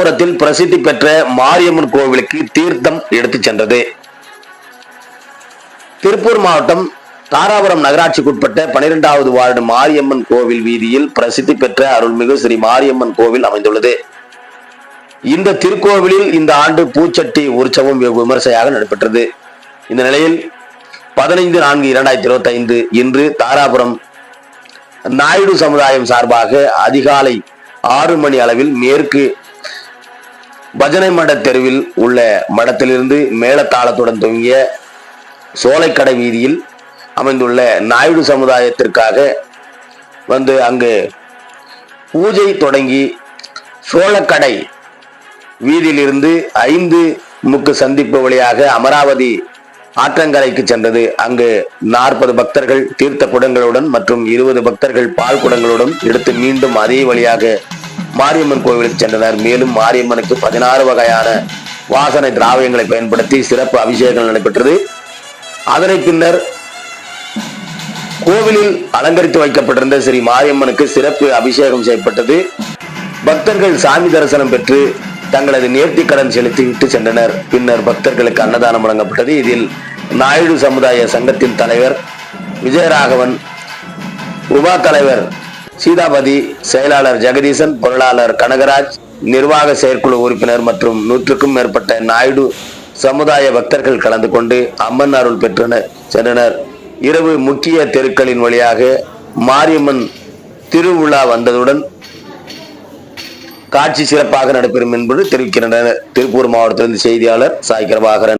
தாராபுரத்தில் பிரசித்தி பெற்ற மாரியம்மன் கோவிலுக்கு தீர்த்தம் எடுத்துச் சென்றது. திருப்பூர் மாவட்டம் தாராபுரம் நகராட்சிக்குட்பட்ட 12வது வார்டு மாரியம்மன் கோவில் வீதியில் பிரசித்தி பெற்ற அருள்மிகு ஸ்ரீ மாரியம்மன் கோவில் அமைந்துள்ளது. இந்த திருக்கோவிலில் இந்த ஆண்டு பூச்சட்டி உற்சவம் விமர்சையாக நடைபெற்றது. இந்த நிலையில் 15/4/2025 இன்று தாராபுரம் நாயுடு சமுதாயம் சார்பாக அதிகாலை 6 மணி அளவில் மேற்கு பஜனை மட தெருவில் உள்ள மடத்திலிருந்து மேளதாளத்துடன் துவங்கிய சோலைக்கடை வீதியில் அமைந்துள்ள நாயுடு சமுதாயத்திற்காக வந்து அங்கு பூஜை தொடங்கி சோழக்கடை வீதியிலிருந்து 5 முக்கு சந்திப்பு வழியாக அமராவதி ஆற்றங்கரைக்கு சென்றது. அங்கு 40 பக்தர்கள் தீர்த்த குடங்களுடன் மற்றும் 20 பக்தர்கள் பால் குடங்களுடன் எடுத்து மீண்டும் அதே வழியாக மாரியம்மன் கோவிலுக்கு சென்றனர். மேலும் மாரியம்மனுக்கு 16 வகையான வாசனை திராவியங்களை பயன்படுத்தி சிறப்பு அபிஷேகங்கள் நடைபெற்றது. அதனை பின்னர் கோவிலில் அலங்கரித்து வைக்கப்பட்டிருந்த ஸ்ரீ மாரியம்மனுக்கு சிறப்பு அபிஷேகம் செய்யப்பட்டது. பக்தர்கள் சாமி தரிசனம் பெற்று தங்களது நேர்த்தி கடன் செலுத்திவிட்டு சென்றனர். பின்னர் பக்தர்களுக்கு அன்னதானம் வழங்கப்பட்டது. இதில் நாயுடு சமுதாய சங்கத்தின் தலைவர் விஜயராகவன், உபா தலைவர் சீதாபதி, செயலாளர் ஜெகதீசன், பொருளாளர் கனகராஜ், நிர்வாக செயற்குழு உறுப்பினர் மற்றும் 100க்கும் மேற்பட்ட நாயுடு சமுதாய பக்தர்கள் கலந்து கொண்டு அம்மன் அருள் பெற்றனர் சென்றனர். இரவு முக்கிய தெருக்களின் வழியாக மாரியம்மன் திருவிழா வந்ததுடன் காட்சி சிறப்பாக நடைபெறும் என்பது தெரிவிக்கின்றனர். திருப்பூர் மாவட்டத்திலிருந்து செய்தியாளர் சாய் கிருபாகரன்.